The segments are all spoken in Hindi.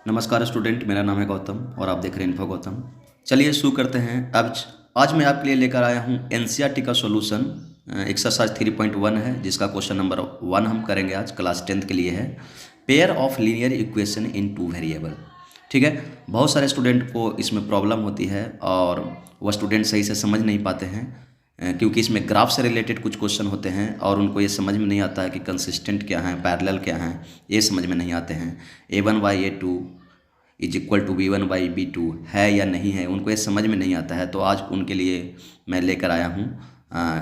नमस्कार स्टूडेंट, मेरा नाम है गौतम और आप देख रहे हैं इन्फो गौतम। चलिए शुरू करते हैं। अब आज मैं आपके लिए लेकर आया हूँ एनसीईआरटी का सॉल्यूशन। एक्सरसाइज 3.1 है, जिसका क्वेश्चन नंबर 1 हम करेंगे आज। क्लास 10th के लिए है। Pair of linear equation in 2 variable. ठीक है, बहुत सारे स्टूडेंट को इसमें प्रॉब्लम होती है और वह स्टूडेंट सही से समझ नहीं पाते हैं, क्योंकि इसमें ग्राफ से रिलेटेड कुछ क्वेश्चन होते हैं और उनको ये समझ में नहीं आता है कि कंसिस्टेंट क्या है, पैरेलल क्या है, ये समझ में नहीं आते हैं। a1/a2 is equal to b1/b2 है या नहीं है, उनको ये समझ में नहीं आता है। तो आज उनके लिए मैं लेकर आया हूँ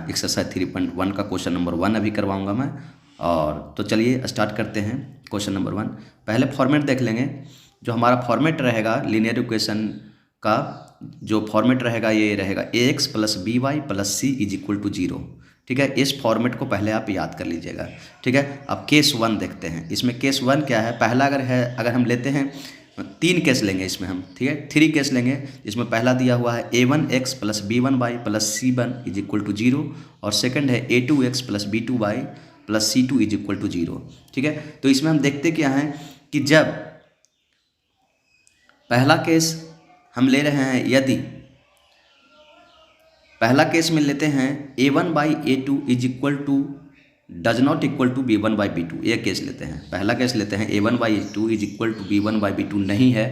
एक्सरसाइज 3.1 का क्वेश्चन नंबर 1 अभी करवाऊँगा मैं। और तो चलिए स्टार्ट करते हैं क्वेश्चन नंबर 1। पहले फॉर्मेट देख लेंगे। जो हमारा फॉर्मेट रहेगा लीनियर इक्वेशन का, जो फॉर्मेट रहेगा ये रहेगा ax + by + c is equal to 0। ठीक है, इस फॉर्मेट को पहले आप याद कर लीजिएगा। ठीक है, अब केस 1 देखते हैं। इसमें केस 1 क्या है, पहला अगर हम लेते हैं 3 केस लेंगे इसमें हम। ठीक है, 3 केस लेंगे। इसमें पहला दिया हुआ है a1x + b1y + c1 is equal to 0 और सेकंड है a2x + b2y + c2 is equal to 0। ठीक है, तो इसमें हम देखते क्या हैं कि जब पहला केस हम ले रहे हैं, यदि पहला केस में लेते हैं a1/a2 is equal to does not equal to b1/b2, ये केस लेते हैं। पहला केस लेते हैं a1/a2 is equal to b1/b2 नहीं है,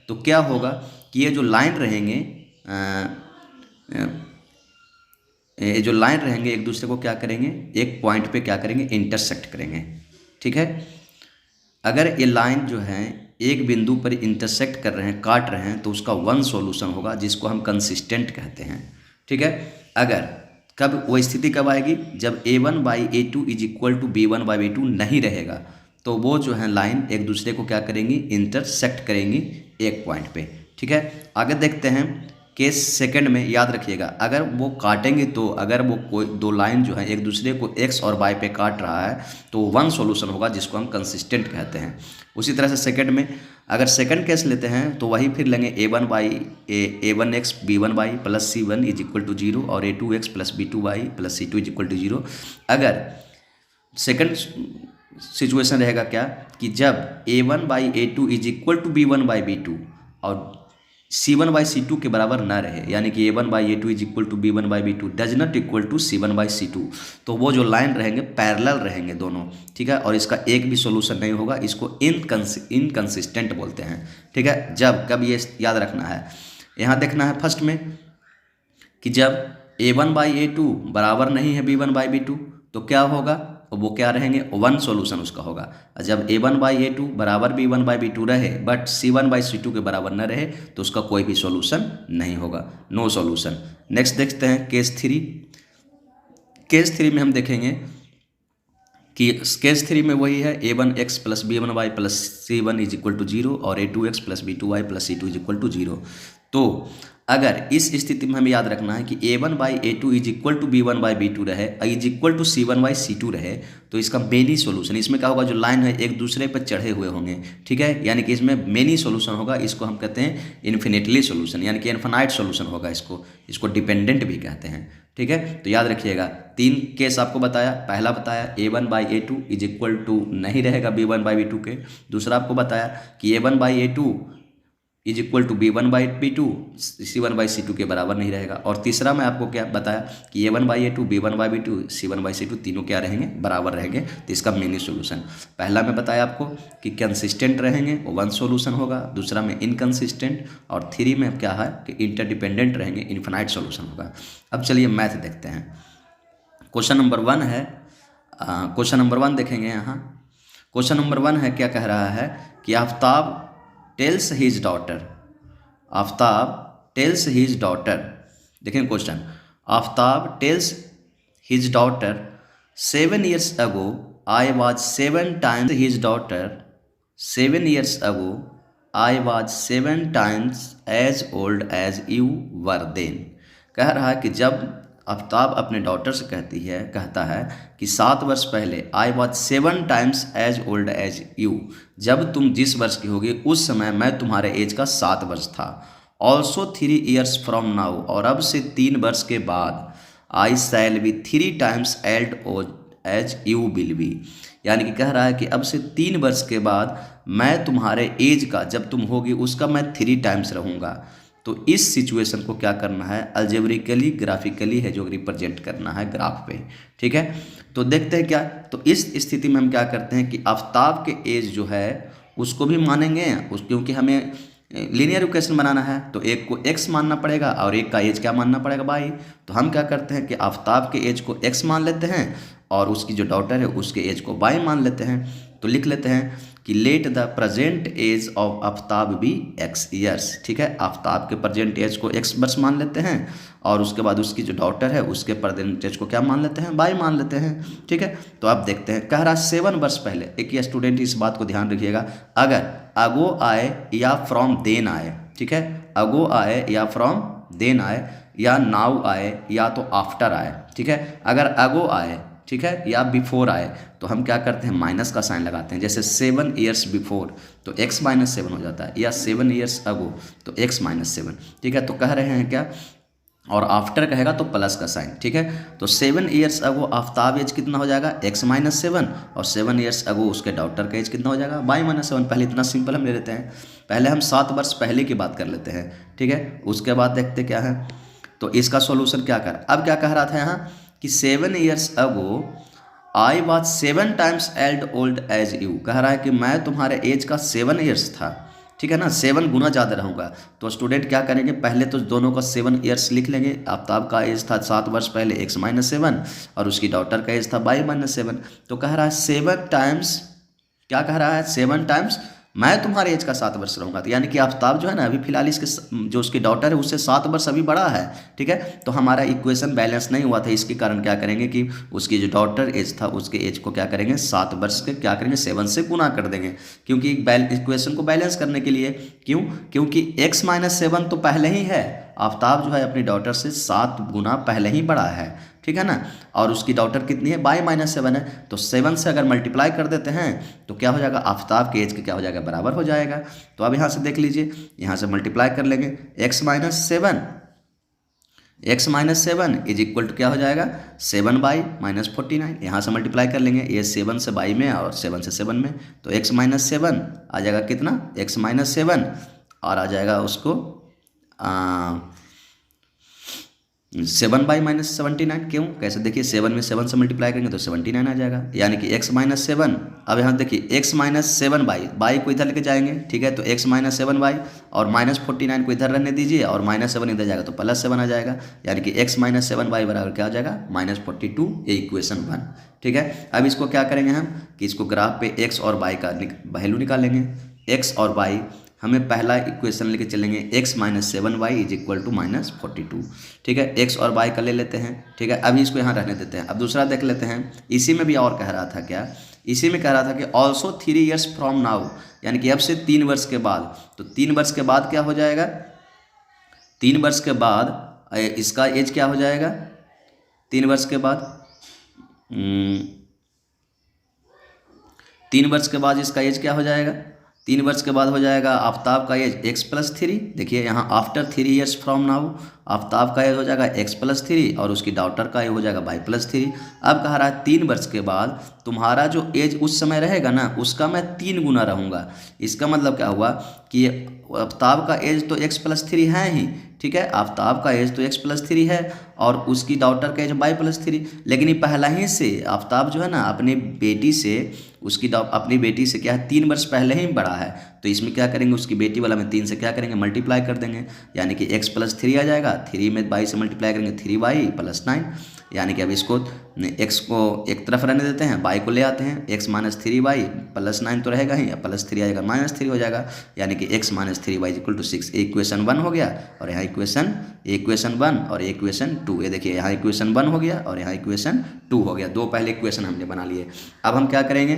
तो क्या होगा कि ये जो लाइन रहेंगे एक दूसरे को क्या करेंगे, एक पॉइंट पे क्या करेंगे, इंटरसेक्ट करेंगे। ठीक है, अगर ये लाइन जो है एक बिंदु पर इंटरसेक्ट कर रहे हैं, काट रहे हैं, तो उसका 1 सॉल्यूशन होगा, जिसको हम कंसिस्टेंट कहते हैं। ठीक है, अगर कब वो स्थिति कब आएगी, जब a1/a2 is equal to b1/b2 नहीं रहेगा, तो वो जो है लाइन एक दूसरे को क्या करेंगी, इंटरसेक्ट करेंगी एक पॉइंट पे। ठीक है, आगे देखते हैं केस सेकंड में। याद रखिएगा, अगर वो काटेंगे तो अगर वो कोई दो लाइन जो है एक दूसरे को x और y पे काट रहा है, तो 1 सॉल्यूशन होगा, जिसको हम कंसिस्टेंट कहते हैं। उसी तरह से सेकंड में अगर सेकंड केस लेते हैं तो वही फिर लेंगे a1x b1y + c1 is equal to 0 और a2x + b2y + c2 is equal to 0। अगर सेकंड सिचुएशन रहेगा क्या कि जब a1/a2 is equal to b1/b2 और c1/c2 के बराबर ना रहे, यानी कि a1/a2 is equal to b1/b2 does not equal to c1/c2, तो वो जो लाइन रहेंगे पैरेलल रहेंगे दोनों। ठीक है, और इसका एक भी सॉल्यूशन नहीं होगा, इसको इनकंसिस्टेंट बोलते हैं। ठीक है, जब कब ये याद रखना है, यहाँ देखना है फर्स्ट में कि जब a1/a2 बराबर नहीं है b1/b2, तो क्या होगा, वो क्या रहेंगे, 1 सॉल्यूशन उसका होगा। जब a1/a2 बराबर b1/b2 रहे बट c1/c2 के बराबर न रहे, तो उसका कोई भी सॉल्यूशन नहीं होगा, नो सॉल्यूशन। नेक्स्ट देखते हैं केस 3। केस 3 में हम देखेंगे कि केस 3 में वही है a1x + b1y + c1 is equal to 0 और a2x + b2y + c2 is equal to 0। तो अगर इस स्थिति में हमें याद रखना है कि a1/a2 is equal to b1/b2 रहे, इज इक्वल टू c1/c2 रहे, तो इसका मेनी सॉल्यूशन, इसमें क्या होगा, जो लाइन है एक दूसरे पर चढ़े हुए होंगे। ठीक है, यानी कि इसमें मेनी सॉल्यूशन होगा, इसको हम कहते हैं इन्फिनिटली सॉल्यूशन, यानी कि इन्फिनाइट सॉल्यूशन होगा, इसको डिपेंडेंट भी कहते हैं। ठीक है, तो याद रखिएगा 3 केस आपको बताया। पहला बताया a1/a2 इज इक्वल टू नहीं रहेगा b1/b2 के। दूसरा आपको बताया कि a1/a2 is equal to b1/b2 c1/c2 के बराबर नहीं रहेगा। और तीसरा मैं आपको क्या बताया कि a1/a2 b1/b2 c1/c2 तीनों क्या रहेंगे, बराबर रहेंगे, तो इसका मेनी सॉल्यूशन। पहला मैं बताया आपको कि कंसिस्टेंट रहेंगे, वो 1 सॉल्यूशन होगा। दूसरा में इनकंसिस्टेंट, और 3 में क्या है कि इंटरडिपेंडेंट रहेंगे, इन्फिनाइट सॉल्यूशन होगा। अब चलिए मैथ देखते हैं। क्वेश्चन नंबर 1 है, क्वेश्चन नंबर 1 देखेंगे। यहाँ क्वेश्चन नंबर 1 है, क्या कह रहा है कि Aftab tells his daughter, Aftab tells his daughter, देखें question, Aftab tells his daughter 7 years ago I was 7 times his daughter, 7 years ago I was 7 times as old as you were then। कह रहा है कि जब आफ्ताब अपने डॉटर से कहता है कि 7 वर्ष पहले I was 7 times as old as you, जब तुम जिस वर्ष की होगी उस समय मैं तुम्हारे एज का 7 वर्ष था। ऑल्सो 3 years फ्रॉम नाउ, और अब से 3 वर्ष के बाद I shall be 3 times old as you will be, यानी कि कह रहा है कि अब से 3 वर्ष के बाद मैं तुम्हारे एज का, जब तुम होगी उसका मैं 3 टाइम्स रहूँगा। तो इस सिचुएशन को क्या करना है, अलजेब्रिकली ग्राफिकली है जो रिप्रेजेंट करना है ग्राफ पे। ठीक है, तो देखते हैं क्या। तो इस स्थिति में हम क्या करते हैं कि आफ्ताब के एज जो है उसको भी मानेंगे क्योंकि हमें लीनियर इक्वेशन बनाना है, तो एक को x मानना पड़ेगा और एक का एज क्या मानना पड़ेगा, y। तो हम क्या करते हैं कि आफ्ताब के एज को x मान लेते हैं और उसकी जो डॉटर है उसके एज को y मान लेते हैं। तो लिख लेते हैं कि let the present age of Aftab be x years. ठीक है, आफ्ताब के प्रेजेंट एज को x वर्ष मान लेते हैं और उसके बाद उसकी जो डॉटर है उसके प्रेजेंट एज को क्या मान लेते हैं, y मान लेते हैं। ठीक है, तो अब देखते हैं, कह रहा 7 वर्ष पहले। एक ही स्टूडेंट इस बात को ध्यान रखिएगा, अगर अगो आए या फ्रॉम देन आए, ठीक है, अगो आए या फ्रॉम देन आए या नाउ आए या तो आफ्टर आए। ठीक है, अगर अगो आए, ठीक है, या बिफोर आए तो हम क्या करते हैं, माइनस का साइन लगाते हैं। जैसे 7 ईयर्स बिफोर तो x माइनस 7 हो जाता है, या 7 ईयर्स अगो तो x माइनस 7। ठीक है, तो कह रहे हैं क्या, और आफ्टर कहेगा तो प्लस का साइन। ठीक है, तो 7 ईयर्स अगो आफ्ताब एज कितना हो जाएगा, x माइनस 7, और 7 ईयर्स अगो उसके डॉटर का एज कितना हो जाएगा, y माइनस 7। पहले इतना सिंपल हम ले लेते हैं, पहले हम 7 वर्ष पहले की बात कर लेते हैं। ठीक है, उसके बाद देखते क्या है। तो इसका सॉल्यूशन क्या कर, अब क्या कह रहा था यहाँ कि 7 years ago I was 7 times old as you. कह रहा है कि मैं तुम्हारे एज का 7 ईयर्स था। ठीक है ना, 7 गुना ज़्यादा रहूँगा। तो स्टूडेंट क्या करेंगे, पहले तो दोनों का 7 ईयर्स लिख लेंगे। आफ्ताब का एज था 7 वर्ष पहले x माइनस 7 और उसकी डॉटर का एज था y माइनस 7। तो कह रहा है 7 टाइम्स, क्या कह रहा है, 7 टाइम्स मैं तुम्हारे एज का 7 वर्ष रहूँगा। तो यानी कि आफ्ताब जो है ना अभी फिलहाल इसके जो उसकी डॉटर है उससे 7 वर्ष अभी बड़ा है। ठीक है, तो हमारा इक्वेशन बैलेंस नहीं हुआ था, इसके कारण क्या करेंगे कि उसकी जो डॉटर एज था उसके एज को क्या करेंगे, 7 वर्ष के क्या करेंगे, 7 से गुना कर देंगे, क्योंकि इक्वेशन को बैलेंस करने के लिए। क्यों, क्योंकि x माइनस 7 तो पहले ही है, आफ्ताब जो है अपनी डॉटर से 7 गुना पहले ही बड़ा है। ठीक है ना, और उसकी डॉटर कितनी है, y माइनस 7 है। तो 7 से अगर मल्टीप्लाई कर देते हैं तो क्या हो जाएगा, आफ्ताब के एज के क्या हो जाएगा, बराबर हो जाएगा। तो अब यहाँ से देख लीजिए, यहाँ से मल्टीप्लाई कर लेंगे, x minus 7 is equal to क्या हो जाएगा, 7 बाई माइनस 49। यहाँ से मल्टीप्लाई कर लेंगे, ये 7 से बाई में और 7 से 7 में, तो x माइनस 7 आ जाएगा कितना, x माइनस 7 और आ जाएगा उसको 7 बाई माइनस 79। क्यों, कैसे, देखिए 7 में 7 से मल्टीप्लाई करेंगे तो 79 आ जाएगा, यानी कि x माइनस 7। अब यहाँ देखिए x माइनस 7 बाई को इधर लेके जाएंगे। ठीक है, तो x माइनस 7 बाई और माइनस 49 को इधर रहने दीजिए और माइनस 7 इधर जाएगा तो प्लस 7 आ जाएगा, यानी कि x माइनस 7 बाई बराबर क्या आ जाएगा, माइनस 42। ये इक्वेशन 1। ठीक है, अब इसको क्या करेंगे हम कि इसको ग्राफ पे x और y का वैल्यू निकालेंगे। x और y हमें पहला इक्वेशन लेके चलेंगे, x minus 7y is equal to minus 42। ठीक है, x और y का ले लेते हैं। ठीक है, अभी इसको यहाँ रहने देते हैं। अब दूसरा देख लेते हैं, इसी में भी और कह रहा था क्या, इसी में कह रहा था कि ऑल्सो 3 ईयर्स फ्रॉम नाउ, यानी कि अब से 3 वर्ष के बाद। तो 3 वर्ष के बाद क्या हो जाएगा, 3 वर्ष के बाद इसका एज क्या हो जाएगा, 3 वर्ष के बाद 3 वर्ष के बाद इसका एज क्या हो जाएगा, 3 वर्ष के बाद हो जाएगा आफ्ताब का एज x प्लस 3। देखिए यहाँ after 3 years from now Aftab का एज हो जाएगा x प्लस 3 और उसकी डॉटर का एज हो जाएगा y प्लस 3। अब कह रहा है 3 वर्ष के बाद तुम्हारा जो एज उस समय रहेगा ना उसका मैं 3 गुना रहूँगा। इसका मतलब क्या हुआ कि आफ्ताब का एज तो x प्लस 3 है ही। ठीक है, आफ्ताब का एज तो x प्लस 3 है और उसकी डॉटर का एज y प्लस 3, लेकिन ये पहला ही से आफ्ताब जो है ना अपनी बेटी से अपनी बेटी से क्या है 3 वर्ष पहले ही बड़ा है। तो इसमें क्या करेंगे, उसकी बेटी वाला में 3 से क्या करेंगे, मल्टीप्लाई कर देंगे, यानी कि x प्लस 3 आ जाएगा। 3 में y से मल्टीप्लाई करेंगे 3y प्लस 9, यानी कि अब इसको x को एक तरफ रहने देते हैं, y को ले आते हैं, x माइनस 3y प्लस 9 तो रहेगा ही, प्लस 3 आएगा माइनस 3 हो जाएगा, यानी कि x minus 3y equal to 6। Equation 1 हो गया और यहाँ इक्वेशन 1 और इक्वेशन 2। ये देखिए यहाँ इक्वेशन 1 हो गया और यहाँ इक्वेशन 2 हो गया। 2 पहले इक्वेशन हमने बना लिए। अब हम क्या करेंगे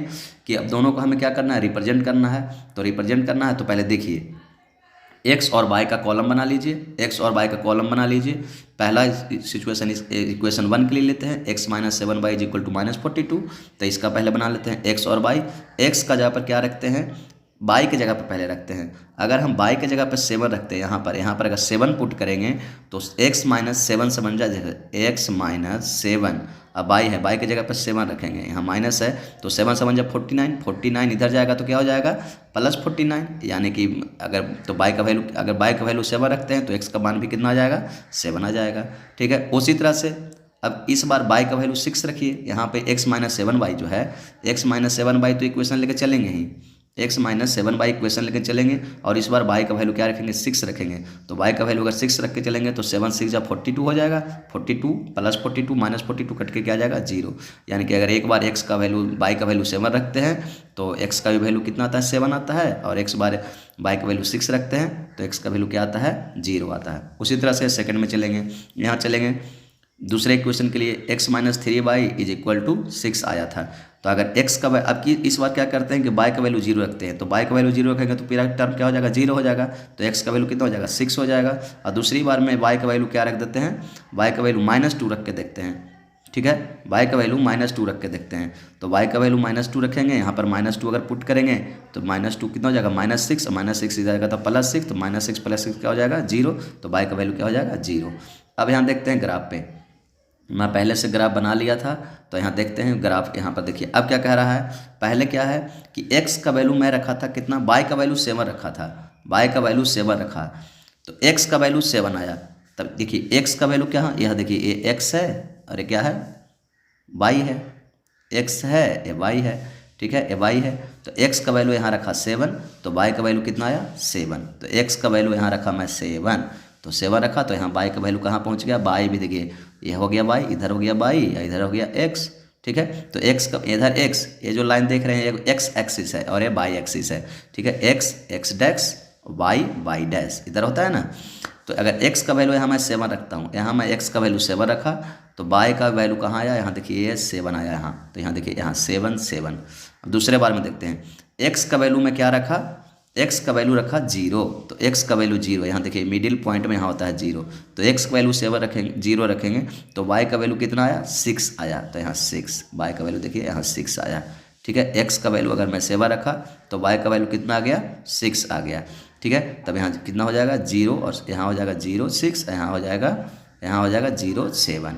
कि अब दोनों को हमें क्या करना है, रिप्रेजेंट करना है। तो रिप्रेजेंट करना है तो पहले देखिए x और y का कॉलम बना लीजिए, x और y का कॉलम बना लीजिए। पहला सिचुएशन इक्वेशन 1 के लिए लेते हैं, x minus 7y is equal to minus 42। तो इसका पहले बना लेते हैं x और y। x का जगह पर क्या रखते हैं, y की जगह पर पहले रखते हैं। अगर हम y की जगह पर 7 रखते हैं यहाँ पर अगर 7 पुट करेंगे तो x माइनस 7 से बन जाए x माइनस 7। अब y है, y की जगह पर 7 रखेंगे, यहाँ माइनस है तो 7 से बन जाए 49, 49 इधर जाएगा तो क्या हो जाएगा प्लस 49, यानी कि अगर तो y का वैल्यू 7 रखते हैं तो x का मान भी कितना आ जाएगा 7 आ जाएगा। ठीक है, उसी तरह से अब इस बार y का वैल्यू 6 रखिए, यहाँ पे x माइनस 7y जो है x माइनस 7y तो इक्वेशन लेके चलेंगे ही, x माइनस 7y इक्वेशन लेके चलेंगे और इस बार y का वैल्यू क्या रखेंगे 6 रखेंगे। तो y का वैल्यू अगर 6 रख के चलेंगे तो 7 6 जा 42 हो जाएगा, 42 प्लस 42 माइनस 42 कट के क्या आ जाएगा 0। यानी कि अगर एक बार y का वैल्यू 7 रखते हैं तो x का भी वैल्यू कितना आता है 7 आता है, और x बार y का वैल्यू 6 रखते हैं तो x का वैल्यू क्या आता है 0 आता है। उसी तरह से सेकंड में चलेंगे, यहाँ चलेंगे दूसरे इक्वेशन के लिए x minus 3y is equal to 6 आया था। तो अगर x का अब की इस बार क्या करते हैं कि y का वैल्यू 0 रखते हैं, तो y का वैल्यू 0 रखेंगे तो पूरा टर्म क्या हो जाएगा 0 हो जाएगा, तो x का वैल्यू कितना हो जाएगा 6 हो जाएगा। और दूसरी बार में y का वैल्यू क्या रख देते हैं, y का वैल्यू -2 रख के देखते हैं। ठीक है, y का वैल्यू -2 रख के देखते हैं, तो y का वैल्यू -2 रखेंगे, यहाँ पर -2 अगर पुट करेंगे तो -2 कितना हो जाएगा -6, -6 इधर जाएगा तो +6, तो -6 + 6 क्या हो जाएगा 0, तो y का वैल्यू क्या हो जाएगा 0। अब यहाँ देखते हैं ग्राफ पे, मैं पहले से ग्राफ बना लिया था, तो यहाँ देखते हैं ग्राफ, यहाँ पर देखिए अब क्या कह रहा है, पहले क्या है कि x का वैल्यू मैं रखा था कितना, y का वैल्यू 7 रखा था, y का वैल्यू 7 रखा, तो x का वैल्यू 7 आया। तब देखिए x का वैल्यू क्या है, यह देखिए ये x है और ये क्या है y है, x है ये y है, ठीक है ये y है, तो x का वैल्यू यहाँ रखा 7, तो y का वैल्यू कितना आया 7, तो x का वैल्यू यहाँ रखा मैं 7, तो 7 रखा, तो यहाँ y का वैल्यू कहाँ पहुँच गया, y भी देखिए ये हो गया y, इधर हो गया y, इधर हो गया x। ठीक है, तो x का इधर x, ये जो लाइन देख रहे हैं ये x एक्सिस है और ये y एक्सिस है। ठीक है, x डैश y डैश इधर होता है ना, तो अगर x का वैल्यू यहाँ मैं 7 रखता हूँ, यहाँ मैं x का वैल्यू 7 रखा, तो y का वैल्यू कहाँ आया, यहाँ देखिए ये 7 आया यहाँ, तो यहाँ देखिए यहाँ 7। अब दूसरे बार में देखते हैं, x का वैल्यू में क्या रखा, x का वैल्यू रखा 0, तो x का वैल्यू 0, यहाँ देखिए मिडिल पॉइंट में यहाँ होता है 0, तो x का वैल्यू 7 रखेंगे 0 रखेंगे, तो y का वैल्यू कितना आया 6 आया, तो यहाँ 6, y का वैल्यू देखिए यहाँ 6 आया। ठीक है, x का वैल्यू अगर मैं 7 रखा तो y का वैल्यू कितना आ गया 6 आ गया। ठीक है, तब यहाँ कितना हो जाएगा 0, और यहाँ हो जाएगा 0 6, यहाँ हो जाएगा 0 7,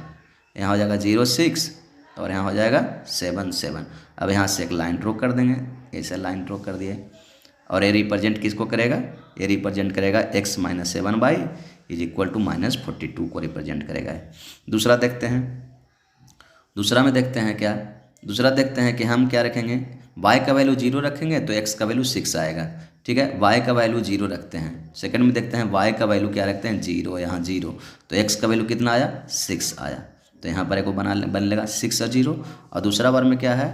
यहाँ हो जाएगा 0 6 और यहाँ हो जाएगा 7 7। अब यहाँ से एक लाइन ड्रॉ कर देंगे, ऐसे लाइन ड्रॉ कर दिए, और ये रिप्रेजेंट किसको करेगा, ये रिप्रेजेंट करेगा x minus 7y is equal to -42 को रिप्रेजेंट करेगा। दूसरा देखते हैं, दूसरा में देखते हैं क्या, दूसरा देखते हैं कि हम क्या रखेंगे, y का वैल्यू 0 रखेंगे तो x का वैल्यू 6 आएगा। ठीक है, y का वैल्यू 0 रखते हैं। सेकंड में देखते हैं y का वैल्यू क्या रखते हैं 0, यहाँ 0, तो x का वैल्यू कितना आया 6 आया, तो यहाँ पर एक बन लेगा 6 और 0। और दूसरा बार में क्या है,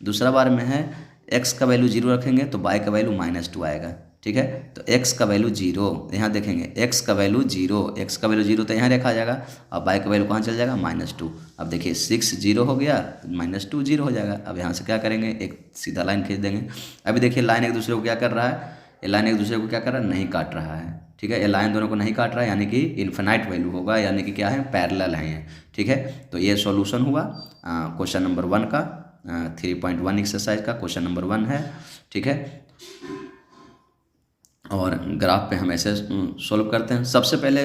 दूसरा बार में है x का वैल्यू 0 रखेंगे तो y का वैल्यू -2 आएगा। ठीक है, तो x का वैल्यू 0, यहाँ देखेंगे x का वैल्यू 0 तो यहाँ रखा जाएगा, और y का वैल्यू कहाँ चल जाएगा -2। अब देखिए 6 0 हो गया, -2 0 हो जाएगा। अब यहाँ से क्या करेंगे, एक सीधा लाइन खींच देंगे। अभी देखिए लाइन एक दूसरे को क्या कर रहा है, ये लाइन एक दूसरे को क्या कर रहा है, नहीं काट रहा है। ठीक है, ये लाइन दोनों को नहीं काट रहा है, यानी कि इन्फिनाइट वैल्यू होगा, यानी कि क्या है पैरेलल है। ठीक है, तो ये सॉल्यूशन हुआ क्वेश्चन नंबर 1 का, 3.1 एक्सरसाइज का क्वेश्चन नंबर 1 है। ठीक है, और ग्राफ पे हम ऐसे सॉल्व करते हैं। सबसे पहले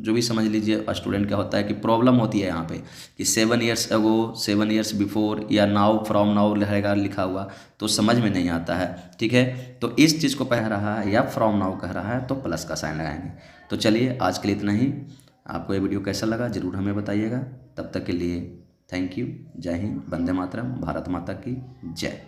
जो भी समझ लीजिए स्टूडेंट क्या होता है कि प्रॉब्लम होती है यहाँ पे कि 7 ईयर्स अगो, 7 ईयर्स बिफोर या नाउ, फ्रॉम नाउ रहेगा लिखा हुआ, तो समझ में नहीं आता है। ठीक है, तो इस चीज़ को कह रहा है या फ्रॉम नाउ कह रहा है तो प्लस का साइन लगाएंगे। तो चलिए आज के लिए इतना ही। आपको ये वीडियो कैसा लगा ज़रूर हमें बताइएगा। तब तक के लिए थैंक यू, जय हिंद, वंदे मातरम, भारत माता की जय।